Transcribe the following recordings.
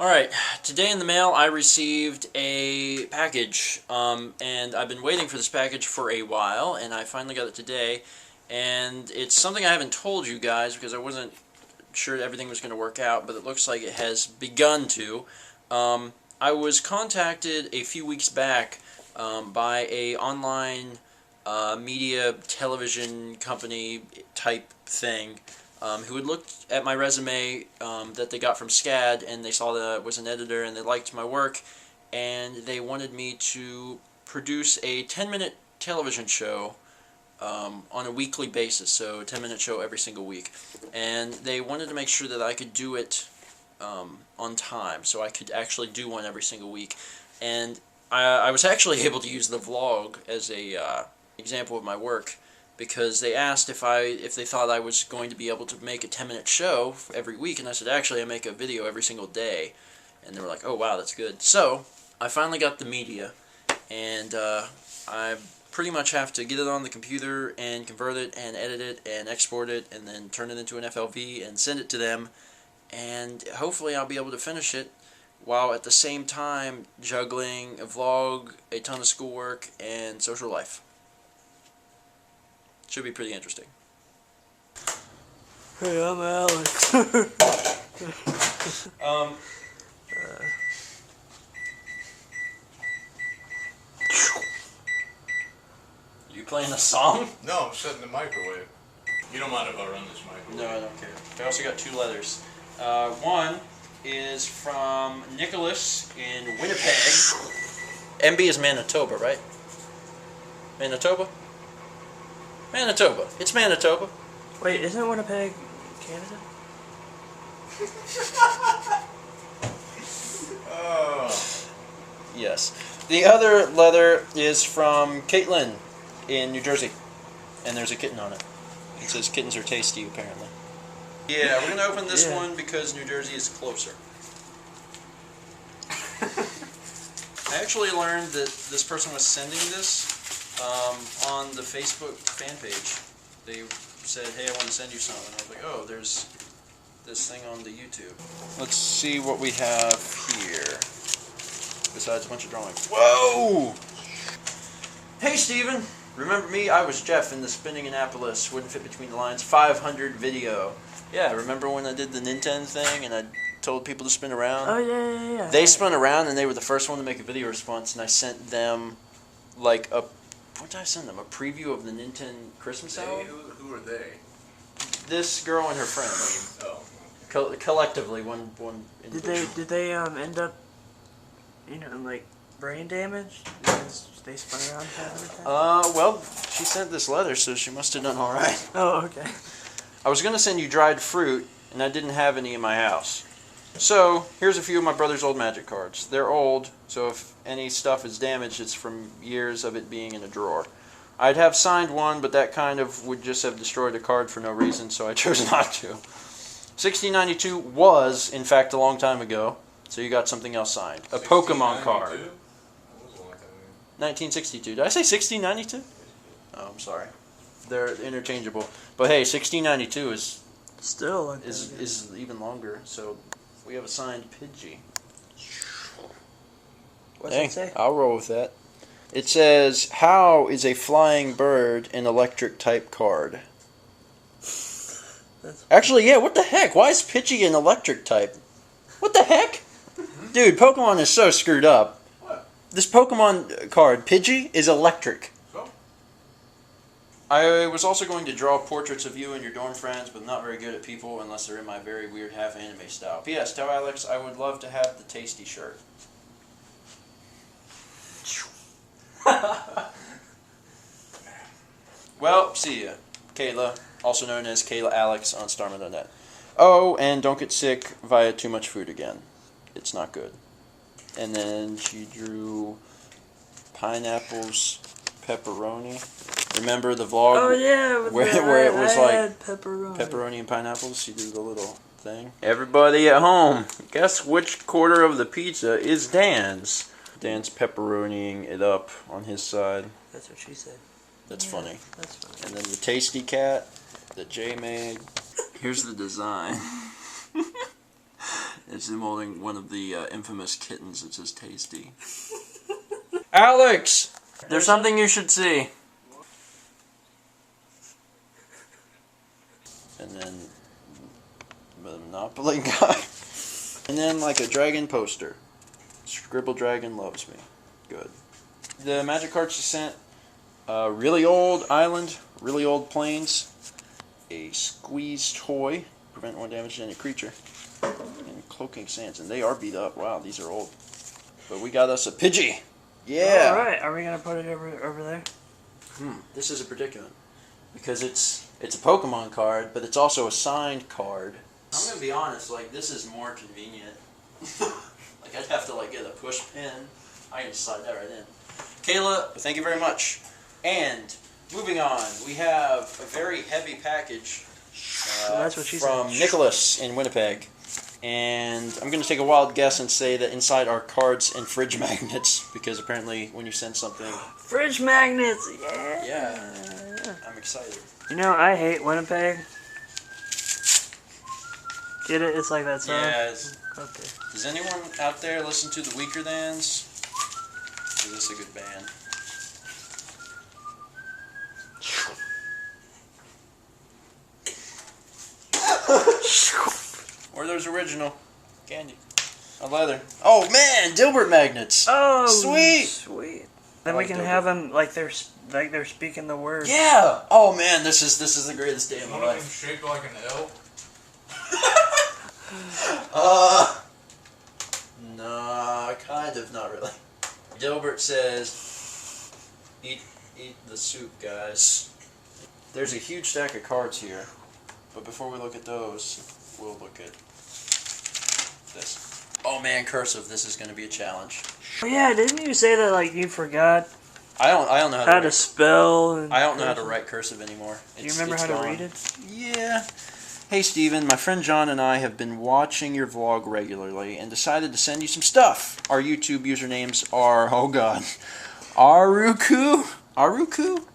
Alright, today in the mail I received a package, and I've been waiting for this package for a while, and I finally got it today, and it's something I haven't told you guys because I wasn't sure everything was going to work out, but it looks like it has begun to. I was contacted a few weeks back by a online media television company type thing, who had looked at my resume that they got from SCAD, and they saw that I was an editor, and they liked my work, and they wanted me to produce a 10-minute television show on a weekly basis, so a 10-minute show every single week. And they wanted to make sure that I could do it on time, so I could actually do one every single week. And I was actually able to use the vlog as a example of my work, because they asked if they thought I was going to be able to make a 10-minute show every week, and I said, actually, I make a video every single day. And they were like, oh, wow, that's good. So I finally got the media, and I pretty much have to get it on the computer and convert it and edit it and export it and then turn it into an FLV and send it to them, and hopefully I'll be able to finish it while at the same time juggling a vlog, a ton of schoolwork, and social life. Should be pretty interesting. Hey, I'm Alex. You playing a song? No, I'm setting the microwave. You don't mind if I run this microwave? No, I don't care. I also got two letters. One is from Nicholas in Winnipeg. MB is Manitoba, right? Manitoba? Manitoba. It's Manitoba. Wait, isn't Winnipeg Canada? Oh. Yes. The other letter is from Caitlin in New Jersey. And there's a kitten on it. It says kittens are tasty, apparently. Yeah, we're going to open this one because New Jersey is closer. I actually learned that this person was sending this on the Facebook fan page. They said, hey, I want to send you something. I was like, oh, there's this thing on the YouTube. Let's see what we have here. Besides a bunch of drawings. Whoa! Hey, Steven! Remember me? I was Jeff in the Spinning Annapolis, Wouldn't Fit Between the Lines 500 video. Yeah, remember when I did the Nintendo thing and I told people to spin around? Oh, yeah. They spun around and they were the first one to make a video response, and I sent them like a... What did I send them? A preview of the Nintendo Christmas album? Who are they? This girl and her friend. Oh. Collectively, one individual. Did they end up, like brain damaged because they spun around 500 times? Well, she sent this letter, so she must have done all right. Oh, okay. I was going to send you dried fruit, and I didn't have any in my house. So, here's a few of my brother's old Magic cards. They're old, so if any stuff is damaged, it's from years of it being in a drawer. I'd have signed one, but that kind of would just have destroyed a card for no reason, so I chose not to. 1692 was, in fact, a long time ago, so you got something else signed. A Pokemon card. 1962. Did I say 1692? Oh, I'm sorry. They're interchangeable. But hey, 1692 is Still is even longer, so we have a signed Pidgey. What's it say? I'll roll with that. It says, how is a flying bird an electric type card? Actually, yeah, what the heck? Why is Pidgey an electric type? What the heck? Dude, Pokemon is so screwed up. What? This Pokemon card, Pidgey, is electric. So? I was also going to draw portraits of you and your dorm friends, but not very good at people unless they're in my very weird half-anime style. P.S. Tell Alex I would love to have the tasty shirt. Well, see ya. Kayla, also known as Kayla Alex on Starman.net. Oh, and don't get sick via too much food again. It's not good. And then she drew pineapples, pepperoni. Remember the vlog? Oh yeah, where it was like pepperoni and pineapples. She did the little thing. Everybody at home, guess which quarter of the pizza is Dan's? Dan's pepperoniing it up on his side. That's what she said. That's funny. That's funny. And then the tasty cat that Jay made. Here's the design. It's him holding one of the infamous kittens that says Tasty. Alex! There's something you should see. And then the Monopoly guy. And then like a dragon poster. Scribble Dragon loves me. Good. The magic cards she sent. Really old island, really old plains. A squeeze toy. Prevent 1 damage to any creature. And cloaking sands. And they are beat up. Wow, these are old. But we got us a Pidgey. Yeah. Alright, are we going to put it over there? This is a predicament. Because it's a Pokemon card, but it's also a signed card. I'm gonna be honest, like, this is more convenient. Like, I'd have to, like, get a push pin. I can just slide that right in. Kayla, thank you very much. And, moving on, we have a very heavy package That's what she from said. Nicholas in Winnipeg. And I'm going to take a wild guess and say that inside are cards and fridge magnets, because apparently when you send something... Fridge magnets! Yeah! Yeah. I'm excited. You know, I hate Winnipeg. Get it? It's like that song? Yeah. Okay. Does anyone out there listen to the Weaker Thans? Is this a good band? Or there's original candy. A leather. Oh man, Dilbert magnets. Oh, sweet. Sweet. Then we can have them like they're speaking the words. Yeah. Oh man, this is the greatest day of my One of them life. shaped like an L. Nah, kind of, not really. Dilbert says, eat the soup, guys. There's a huge stack of cards here, but before we look at those, we'll look at this. Oh man, cursive, this is going to be a challenge. Oh, yeah, didn't you say that like you forgot I don't know how to spell? And I don't know how to write cursive anymore. Do you remember how to read it? Yeah. Hey Steven, my friend John and I have been watching your vlog regularly and decided to send you some stuff. Our YouTube usernames are, oh god, Aruku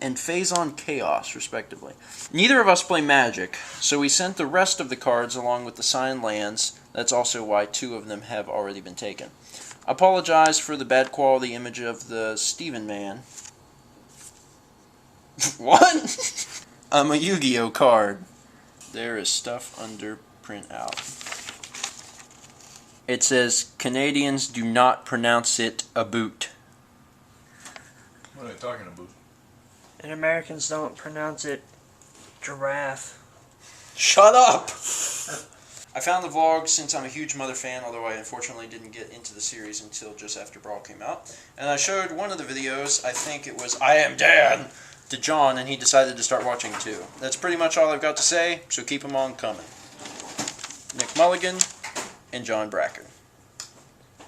and Phazon Chaos, respectively. Neither of us play Magic, so we sent the rest of the cards along with the signed lands. That's also why 2 of them have already been taken. I apologize for the bad quality image of the Steven man. What? I'm a Yu-Gi-Oh card. There is stuff under printout. It says, Canadians do not pronounce it a boot. What are they talking about? And Americans don't pronounce it giraffe. Shut up! I found the vlog since I'm a huge Mother fan, although I unfortunately didn't get into the series until just after Brawl came out. And I showed one of the videos, I think it was I Am Dad, to John, and he decided to start watching too. That's pretty much all I've got to say, so keep them on coming. Nick Mulligan and John Bracken.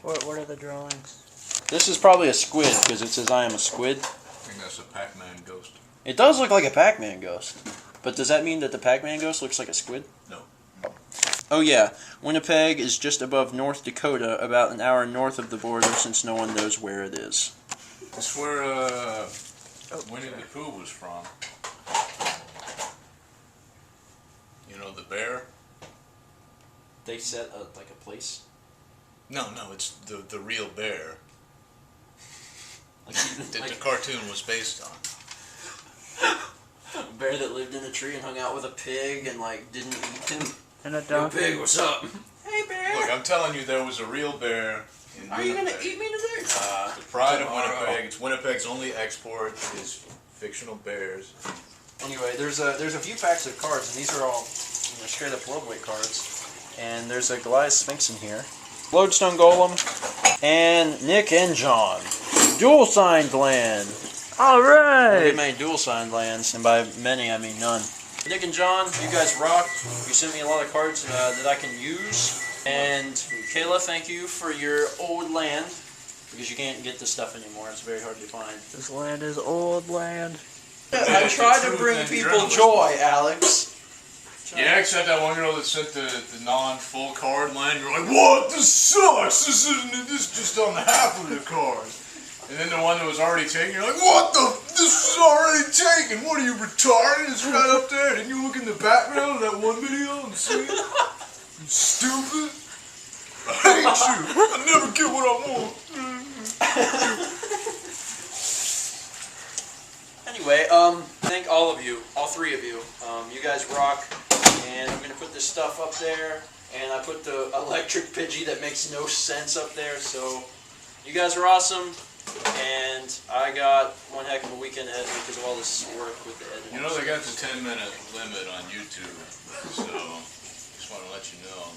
What are the drawings? This is probably a squid, because it says I am a squid. I think that's a Pac-Man ghost. It does look like a Pac-Man ghost. But does that mean that the Pac-Man ghost looks like a squid? No. Oh yeah, Winnipeg is just above North Dakota, about an hour north of the border, since no one knows where it is. That's where Winnie the Pooh was from. You know the bear? They set like a place? No, it's the real bear Like, that the cartoon was based on. a bear that lived in a tree and hung out with a pig and like didn't eat him. And a Yo donkey. pig, what's up? Hey bear! Look, I'm telling you, there was a real bear in Are you gonna Winnipeg. eat me today? The pride of Tomorrow. Winnipeg. It's Winnipeg's only export is fictional bears. Anyway, there's a few packs of cards, and these are all straight up worldweight cards. And there's a Goliath Sphinx in here, Lodestone Golem, and Nick and John. Dual signed land. Alright! They made dual signed lands, and by many I mean none. Nick and John, you guys rock. You sent me a lot of cards that I can use. And Kayla, thank you for your old land, because you can't get this stuff anymore. It's very hard to find. This land is old land. I try to bring people joy, Alex. Yeah, except that one girl that sent the non-full card line. You're like, what? This sucks. This just on half of the cards. And then the one that was already taken, you're like, what the? This is already taken. What are you, retarded? It's right up there. Didn't you look in the background of that one video and see it? You stupid. I hate you. I never get what I want. Anyway, thank all of you, all three of you. You guys rock, and I'm going to put this stuff up there, and I put the electric Pidgey that makes no sense up there, so you guys are awesome, and I got one heck of a weekend ahead because of all this work with the editing. You know they got the 10-minute limit on YouTube, so just want to let you know.